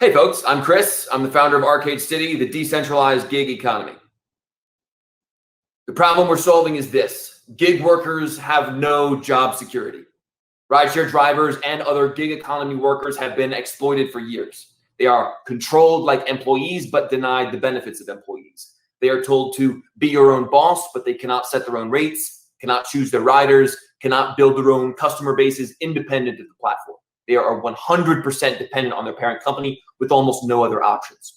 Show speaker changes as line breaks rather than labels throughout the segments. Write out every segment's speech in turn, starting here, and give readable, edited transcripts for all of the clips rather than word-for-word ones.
Hey folks, I'm Chris. I'm the founder of Arcade City, the decentralized gig economy. The problem we're solving is this: gig workers have no job security. Rideshare drivers and other gig economy workers have been exploited for years. They are controlled like employees, but denied the benefits of employees. They are told to be your own boss, but they cannot set their own rates, cannot choose their riders, cannot build their own customer bases independent of the platform. They are 100% dependent on their parent company with almost no other options.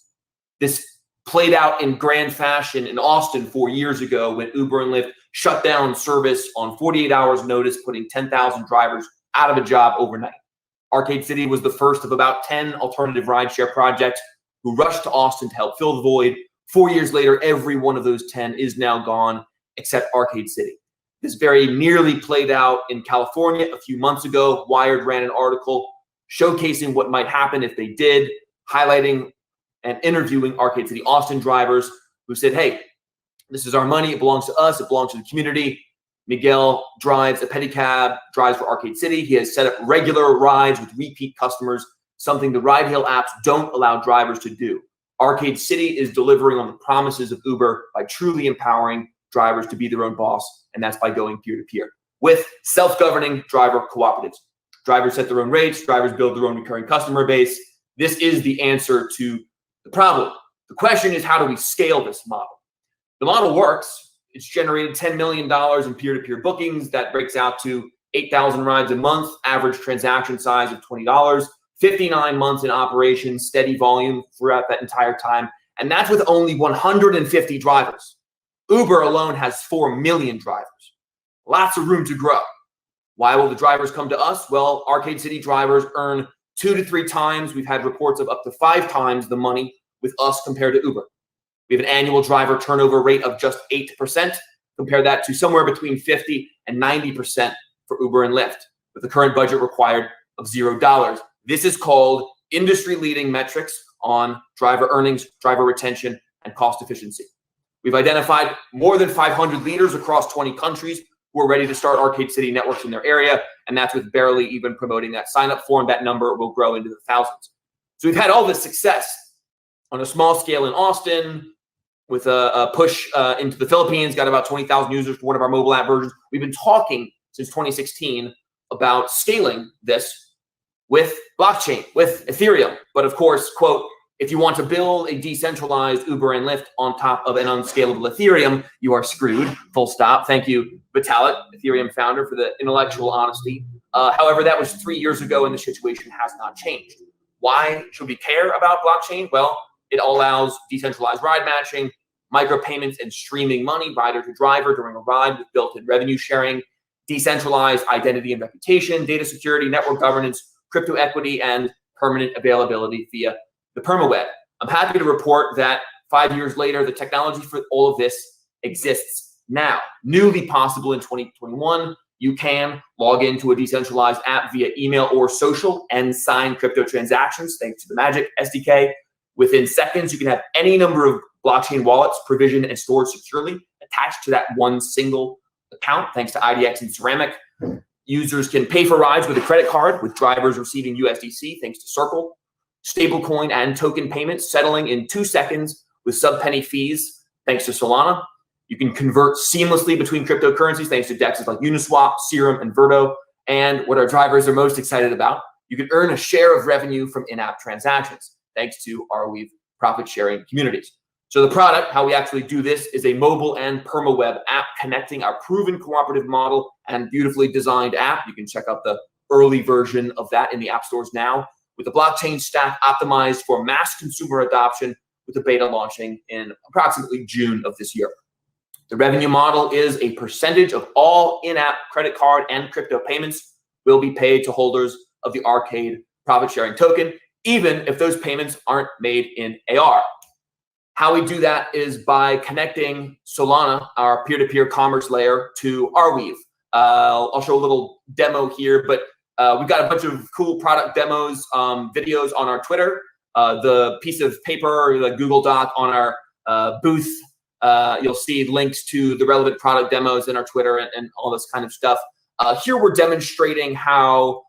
This played out in grand fashion in Austin 4 years ago when Uber and Lyft shut down service on 48 hours notice, putting 10,000 drivers out of a job overnight. Arcade City was the first of about 10 alternative rideshare projects who rushed to Austin to help fill the void. 4 years later, every one of those 10 is now gone except Arcade City. This very nearly played out in California a few months ago. Wired ran an article showcasing what might happen if they did, highlighting and interviewing Arcade City Austin drivers who said, hey, this is our money. It belongs to us. It belongs to the community. Miguel drives a pedicab, drives for Arcade City. He has set up regular rides with repeat customers, something the ride-hail apps don't allow drivers to do. Arcade City is delivering on the promises of Uber by truly empowering drivers to be their own boss, and that's by going peer-to-peer with self-governing driver cooperatives. Drivers set their own rates, drivers build their own recurring customer base. This is the answer to the problem. The question is, how do we scale this model? The model works. It's generated $10 million in peer-to-peer bookings. That breaks out to 8,000 rides a month, average transaction size of $20, 59 months in operation, steady volume throughout that entire time. And that's with only 150 drivers. Uber alone has 4 million drivers. Lots of room to grow. Why will the drivers come to us? Well, Arcade City drivers earn 2 to 3 times. We've had reports of up to 5 times the money with us compared to Uber. We have an annual driver turnover rate of just 8%. Compare that to somewhere between 50 and 90% for Uber and Lyft, with the current budget required of $0. This is called industry-leading metrics on driver earnings, driver retention, and cost efficiency. We've identified more than 500 leaders across 20 countries who are ready to start Arcade City networks in their area, and that's with barely even promoting that sign-up form. That number will grow into the thousands. So we've had all this success on a small scale in Austin, with a push into the Philippines, got about 20,000 users for one of our mobile app versions. We've been talking since 2016 about scaling this with blockchain, with Ethereum. But of course, quote, if you want to build a decentralized Uber and Lyft on top of an unscalable Ethereum, you are screwed, full stop. Thank you, Vitalik, Ethereum founder, for the intellectual honesty. However, that was 3 years ago and the situation has not changed. Why should we care about blockchain? Well, it allows decentralized ride matching, micropayments and streaming money rider to driver during a ride with built-in revenue sharing, decentralized identity and reputation, data security, network governance, crypto equity, and permanent availability via the permaweb. I'm happy to report that 5 years later, the technology for all of this exists now. Newly possible in 2021, you can log into a decentralized app via email or social and sign crypto transactions thanks to the Magic SDK. Within seconds, you can have any number of blockchain wallets provisioned and stored securely attached to that one single account thanks to IDX and Ceramic. Users can pay for rides with a credit card, with drivers receiving USDC thanks to Circle. Stablecoin and token payments settling in 2 seconds with sub-penny fees thanks to Solana. You can convert seamlessly between cryptocurrencies thanks to dexes like Uniswap, Serum, and Verdo. And what our drivers are most excited about, you can earn a share of revenue from in-app transactions thanks to Arweave profit-sharing communities. So the product, how we actually do this, is a mobile and permaweb app connecting our proven cooperative model and beautifully designed app. You can check out the early version of that in the app stores now, with the blockchain stack optimized for mass consumer adoption, with the beta launching in approximately June of this year. The revenue model is a percentage of all in-app credit card and crypto payments will be paid to holders of the Arcade profit-sharing token, even if those payments aren't made in AR. How we do that is by connecting Solana, our peer-to-peer commerce layer, to Arweave. I'll show a little demo here, but we've got a bunch of cool product demos, videos on our Twitter. The piece of paper, the Google Doc on our booth, you'll see links to the relevant product demos in our Twitter and all this kind of stuff. Here we're demonstrating how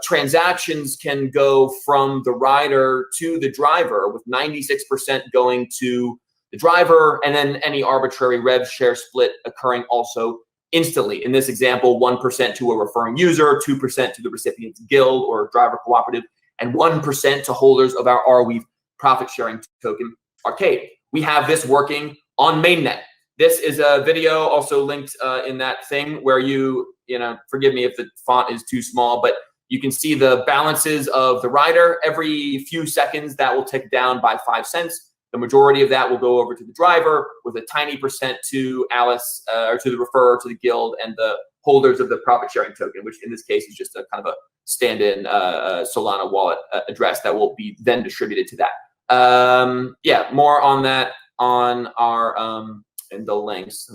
transactions can go from the rider to the driver, with 96% going to the driver, and then any arbitrary rev share split occurring also instantly. In this example, 1% to a referring user, 2% to the recipient's guild or driver cooperative, and 1% to holders of our Arweave profit sharing token Arcade. We have this working on mainnet. This is a video also linked in that thing where you know, forgive me if the font is too small, but you can see the balances of the rider. Every few seconds, that will tick down by 5 cents. The majority of that will go over to the driver, with a tiny percent to Alice, or to the referrer, to the guild, and the holders of the profit sharing token, which in this case is just a kind of a stand-in Solana wallet address that will be then distributed to that. Yeah, more on that on our in the links.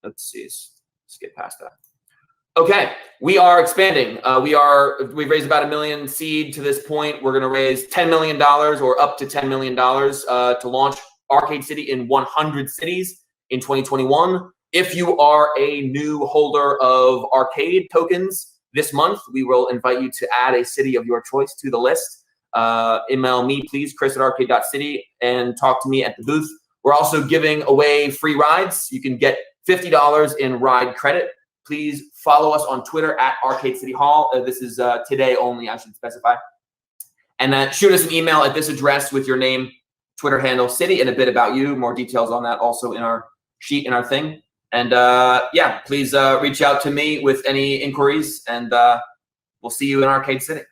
Let's see. Let's get past that. Okay, we are expanding. We've raised about $1 million seed to this point. We're going to raise $10 million, or up to $10 million, to launch Arcade City in 100 cities in 2021. If you are a new holder of Arcade tokens this month, we will invite you to add a city of your choice to the list. Email me, please, chris@arcade.city, and talk to me at the booth. We're also giving away free rides. You can get $50 in ride credit. Please follow us on Twitter at Arcade City Hall. This is today only, I should specify. And shoot us an email at this address with your name, Twitter handle, city, and a bit about you. More details on that also in our sheet, in our thing. And yeah, please reach out to me with any inquiries, and we'll see you in Arcade City.